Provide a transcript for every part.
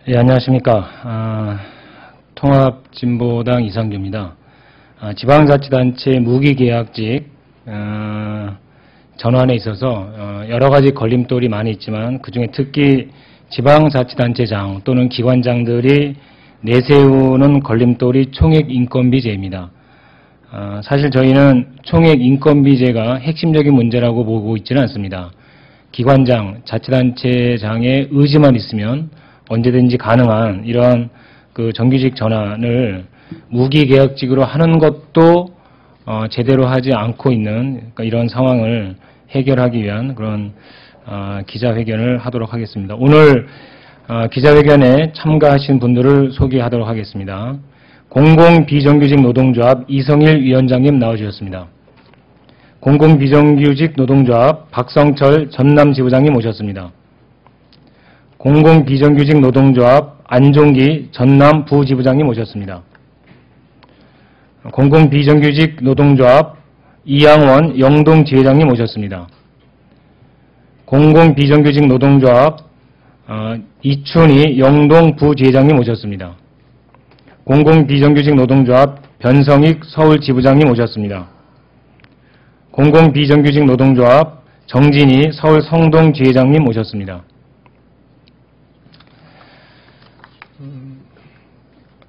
예, 안녕하십니까. 통합진보당 이상규입니다. 지방자치단체 무기계약직 전환에 있어서 여러 가지 걸림돌이 많이 있지만 그중에 특히 지방자치단체장 또는 기관장들이 내세우는 걸림돌이 총액인건비제입니다. 사실 저희는 총액인건비제가 핵심적인 문제라고 보고 있지는 않습니다. 기관장, 자치단체장의 의지만 있으면 언제든지 가능한 이러한 그 정규직 전환을 무기계약직으로 하는 것도 제대로 하지 않고 있는 그러니까 이런 상황을 해결하기 위한 그런 기자회견을 하도록 하겠습니다. 오늘 기자회견에 참가하신 분들을 소개하도록 하겠습니다. 공공비정규직 노동조합 이성일 위원장님 나와주셨습니다. 공공비정규직 노동조합 박성철 전남지부장님 모셨습니다. 공공비정규직 노동조합 안종기 전남부지부장님 모셨습니다. 공공비정규직 노동조합 이양원 영동지회장님 모셨습니다. 공공비정규직 노동조합 이춘희 영동부지회장님 모셨습니다. 공공비정규직 노동조합 변성익 서울지부장님 모셨습니다. 공공비정규직 노동조합 정진희 서울 성동지회장님 모셨습니다.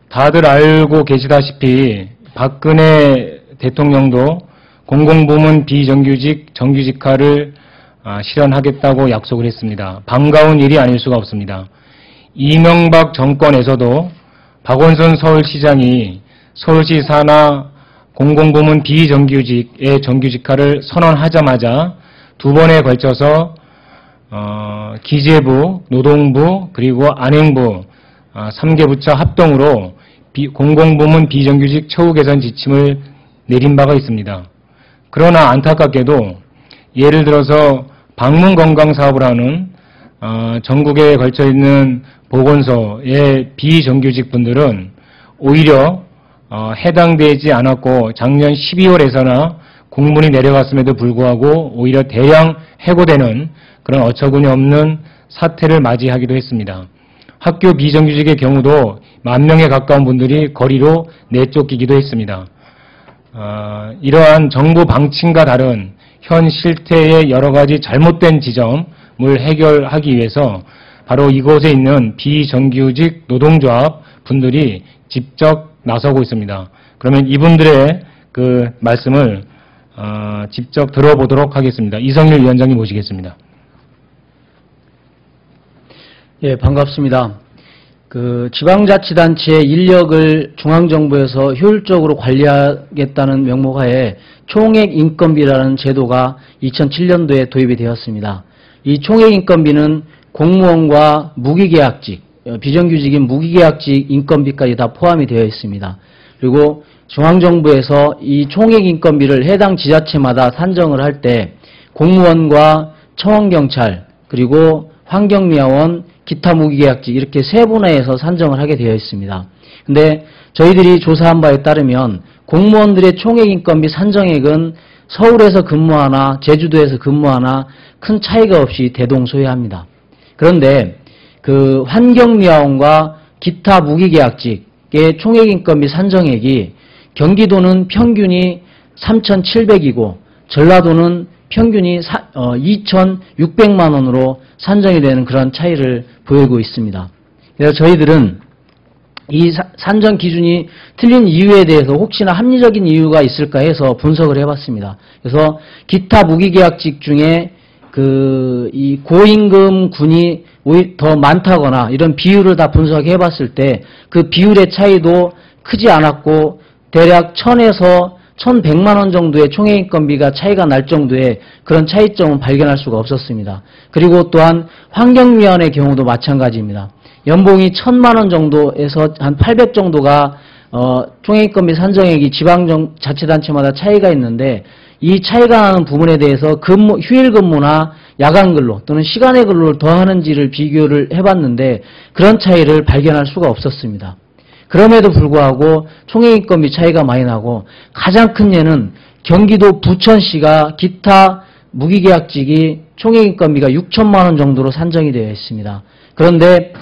다들 알고 계시다시피 박근혜 대통령도 공공부문 비정규직 정규직화를 실현하겠다고 약속을 했습니다. 반가운 일이 아닐 수가 없습니다. 이명박 정권에서도 박원순 서울시장이 서울시 산하 공공부문 비정규직의 정규직화를 선언하자마자 두 번에 걸쳐서 기재부, 노동부, 그리고 안행부 3개 부처 합동으로 공공부문 비정규직 처우 개선 지침을 내린 바가 있습니다. 그러나 안타깝게도 예를 들어서 방문건강사업을 하는 전국에 걸쳐 있는 보건소의 비정규직 분들은 오히려 해당되지 않았고 작년 12월에서나 공문이 내려갔음에도 불구하고 오히려 대량 해고되는 그런 어처구니 없는 사태를 맞이하기도 했습니다. 학교 비정규직의 경우도 10,000명에 가까운 분들이 거리로 내쫓기기도 했습니다. 이러한 정부 방침과 다른 현 실태의 여러 가지 잘못된 지점을 해결하기 위해서 바로 이곳에 있는 비정규직 노동조합 분들이 직접 나서고 있습니다. 그러면 이분들의 그 말씀을 직접 들어보도록 하겠습니다. 이성일 위원장님 모시겠습니다. 예, 반갑습니다. 그 지방자치단체의 인력을 중앙정부에서 효율적으로 관리하겠다는 명목하에 총액인건비라는 제도가 2007년도에 도입이 되었습니다. 이 총액인건비는 공무원과 무기계약직, 비정규직인 무기계약직 인건비까지 다 포함이 되어 있습니다. 그리고 중앙정부에서 이 총액인건비를 해당 지자체마다 산정을 할 때 공무원과 청원경찰 그리고 환경미화원, 기타 무기계약직 이렇게 세 분야에서 산정을 하게 되어 있습니다. 근데 저희들이 조사한 바에 따르면 공무원들의 총액인건비 산정액은 서울에서 근무하나 제주도에서 근무하나 큰 차이가 없이 대동소이합니다. 그런데 그 환경미화원과 기타 무기계약직의 총액인건비 산정액이 경기도는 평균이 3,700이고 전라도는 평균이 2,600만 원으로 산정이 되는 그런 차이를 보이고 있습니다. 그래서 저희들은 이 산정 기준이 틀린 이유에 대해서 혹시나 합리적인 이유가 있을까 해서 분석을 해봤습니다. 그래서 기타 무기계약직 중에 이 고임금 군이 더 많다거나 이런 비율을 다 분석해 봤을 때 그 비율의 차이도 크지 않았고 대략 1,000에서 1,100만 원 정도의 총액인건비가 차이가 날 정도의 그런 차이점은 발견할 수가 없었습니다. 그리고 또한 환경미화원의 경우도 마찬가지입니다. 연봉이 1,000만 원 정도에서 한 800 정도가 총액인건비 산정액이 지방자치단체마다 차이가 있는데 이 차이가 나는 부분에 대해서 휴일 근무나 야간 근로 또는 시간의 근로를 더 하는지를 비교를 해봤는데 그런 차이를 발견할 수가 없었습니다. 그럼에도 불구하고 총액인건비 차이가 많이 나고 가장 큰 예는 경기도 부천시가 기타 무기계약직이 총액인건비가 6천만 원 정도로 산정이 되어 있습니다. 그런데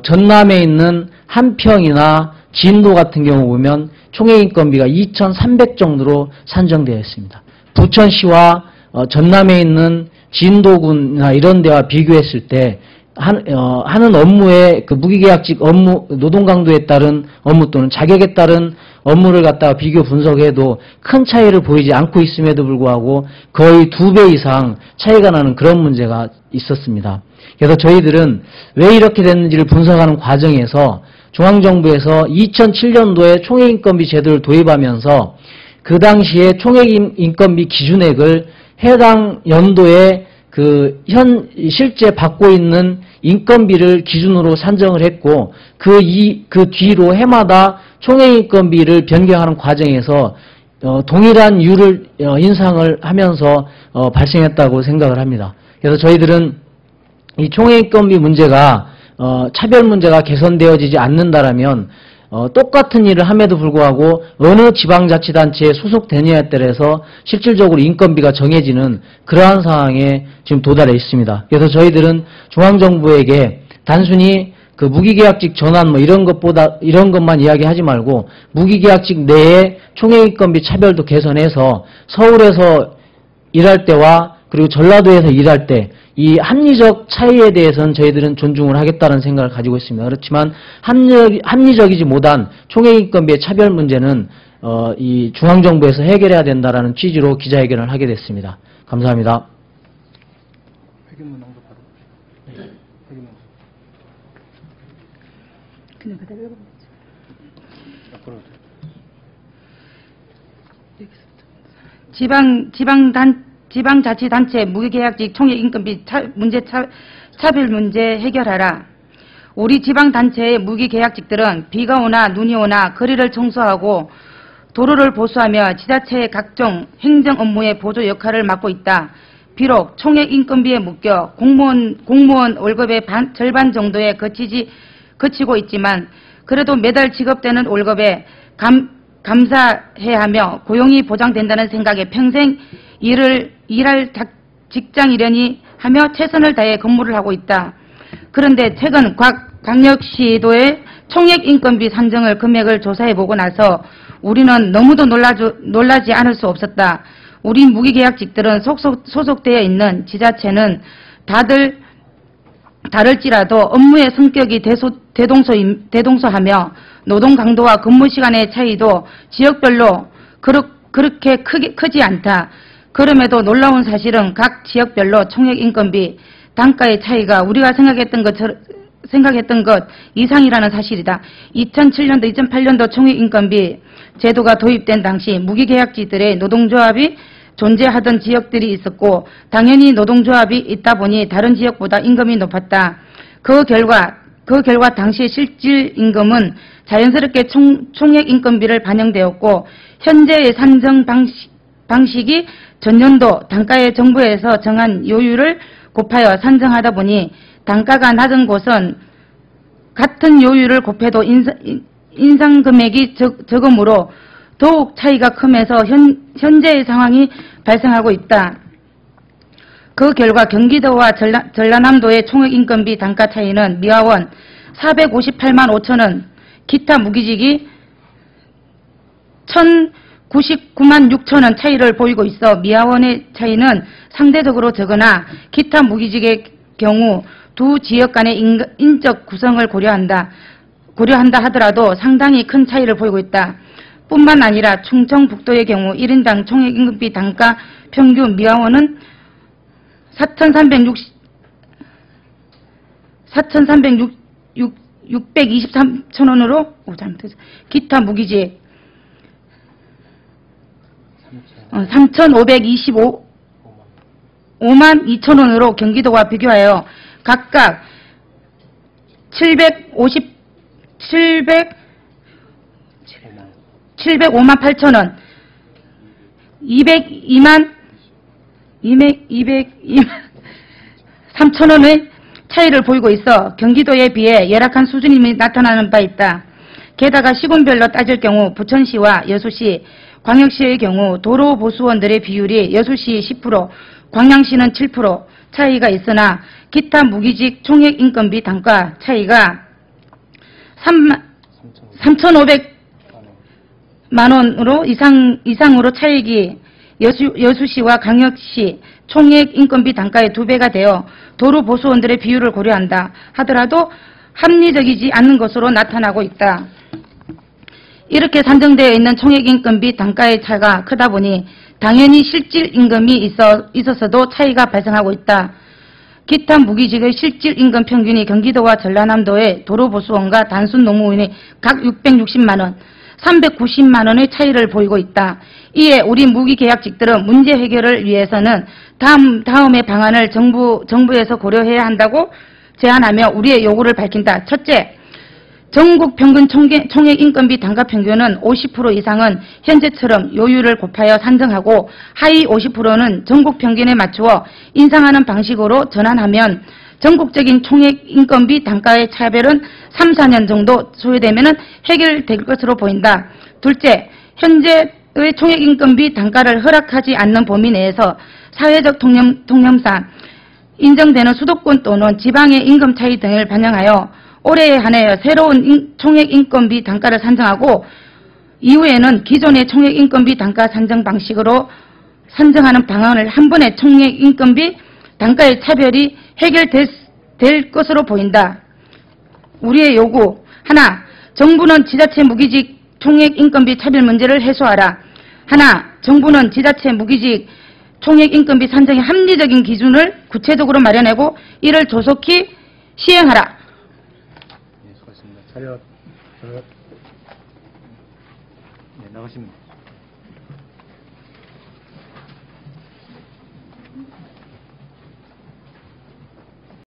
전남에 있는 한평이나 진도 같은 경우 보면 총액인건비가 2,300 정도로 산정되어 있습니다. 부천시와 전남에 있는 진도군이나 이런 데와 비교했을 때 하는 업무의 그 무기계약직 업무 노동 강도에 따른 업무 또는 자격에 따른 업무를 갖다가 비교 분석해도 큰 차이를 보이지 않고 있음에도 불구하고 거의 2배 이상 차이가 나는 그런 문제가 있었습니다. 그래서 저희들은 왜 이렇게 됐는지를 분석하는 과정에서 중앙정부에서 2007년도에 총액인건비 제도를 도입하면서 그 당시에 총액인건비 기준액을 해당 연도에 실제 받고 있는 인건비를 기준으로 산정을 했고, 그 뒤로 해마다 총액인건비를 변경하는 과정에서, 동일한 율을, 인상을 하면서, 발생했다고 생각을 합니다. 그래서 저희들은 이 총액인건비 문제가, 차별 문제가 개선되어지지 않는다라면, 똑같은 일을 함에도 불구하고 어느 지방자치단체에 소속되느냐에 따라서 실질적으로 인건비가 정해지는 그러한 상황에 지금 도달해 있습니다. 그래서 저희들은 중앙정부에게 단순히 그 무기계약직 전환 이런 것만 이야기하지 말고 무기계약직 내에 총액인건비 차별도 개선해서 서울에서 일할 때와 그리고 전라도에서 일할 때 이 합리적 차이에 대해서는 저희들은 존중을 하겠다는 생각을 가지고 있습니다. 그렇지만 합리적이지 못한 총액인건비의 차별 문제는 이 중앙정부에서 해결해야 된다라는 취지로 기자회견을 하게 됐습니다. 감사합니다. 지방자치단체 무기계약직 총액인건비 차별 문제 해결하라. 우리 지방단체의 무기계약직들은 비가 오나 눈이 오나 거리를 청소하고 도로를 보수하며 지자체의 각종 행정 업무의 보조 역할을 맡고 있다. 비록 총액인건비에 묶여 공무원 월급의 절반 정도에 그치고 있지만 그래도 매달 지급되는 월급에 감사해야 하며 고용이 보장된다는 생각에 평생 일할 직장이려니 하며 최선을 다해 근무를 하고 있다. 그런데 최근 광역시도의 총액인건비 산정을 금액을 조사해보고 나서 우리는 너무도 놀라지 않을 수 없었다. 우리 무기계약직들은 소속되어 있는 지자체는 다를지라도 업무의 성격이 대동소하며 노동 강도와 근무 시간의 차이도 지역별로 그렇게 크지 않다. 그럼에도 놀라운 사실은 각 지역별로 총액인건비 단가의 차이가 우리가 생각했던 것 이상이라는 사실이다. 2007년도, 2008년도 총액인건비 제도가 도입된 당시 무기계약직들의 노동조합이 존재하던 지역들이 있었고 당연히 노동조합이 있다 보니 다른 지역보다 임금이 높았다. 그 결과 당시 실질 임금은 자연스럽게 총액인건비를 반영되었고 현재의 산정 방식이 전년도 단가의 정부에서 정한 요율을 곱하여 산정하다 보니 단가가 낮은 곳은 같은 요율을 곱해도 인상 금액이 적으므로 더욱 차이가 크면서 현재의 상황이 발생하고 있다. 그 결과 경기도와 전라남도의 총액인건비 단가 차이는 미화원 458만 5천원, 기타 무기직이 1,099만 6천원 차이를 보이고 있어 미화원의 차이는 상대적으로 적으나 기타 무기직의 경우 두 지역 간의 인적 구성을 고려한다 하더라도 상당히 큰 차이를 보이고 있다. 뿐만 아니라 충청북도의 경우 1인당 총액인건비 단가 평균 미화원은 623,000원으로 기타 무기직 3,525만 2천원으로 경기도와 비교하여 각각 705만 8천원, 202만 3천원의 차이를 보이고 있어 경기도에 비해 열악한 수준임이 나타나는 바 있다. 게다가 시군별로 따질 경우 부천시와 여수시, 광역시의 경우 도로 보수원들의 비율이 여수시 10%, 광양시는 7% 차이가 있으나 기타 무기직 총액인건비 단가 차이가 3,500만 원으로 이상으로 차익이 여수시와 광역시 총액 인건비 단가의 2배가 되어 도로 보수원들의 비율을 고려한다 하더라도 합리적이지 않는 것으로 나타나고 있다. 이렇게 산정되어 있는 총액 인건비 단가의 차가 크다 보니 당연히 실질 임금이 있었어도 차이가 발생하고 있다. 기타 무기직의 실질 임금 평균이 경기도와 전라남도의 도로보수원과 단순 농무원이 각 660만 원, 390만 원의 차이를 보이고 있다. 이에 우리 무기계약직들은 문제 해결을 위해서는 다음의 방안을 정부에서 고려해야 한다고 제안하며 우리의 요구를 밝힌다. 첫째, 전국 평균 총액 인건비 단가 평균은 50% 이상은 현재처럼 요율을 곱하여 산정하고 하위 50%는 전국 평균에 맞추어 인상하는 방식으로 전환하면 전국적인 총액 인건비 단가의 차별은 3, 4년 정도 소요되면 해결될 것으로 보인다. 둘째, 현재의 총액 인건비 단가를 허락하지 않는 범위 내에서 사회적 통념상 인정되는 수도권 또는 지방의 임금 차이 등을 반영하여 올해에 한해 새로운 총액 인건비 단가를 산정하고 이후에는 기존의 총액 인건비 단가 산정 방식으로 산정하는 방안을 한 번에 총액 인건비 단가의 차별이 해결될 것으로 보인다. 우리의 요구 하나, 정부는 지자체 무기직 총액 인건비 차별 문제를 해소하라. 하나, 정부는 지자체 무기직 총액 인건비 산정의 합리적인 기준을 구체적으로 마련하고 이를 조속히 시행하라. 네, 수고하셨습니다. 차렷. 네, 나가십니다.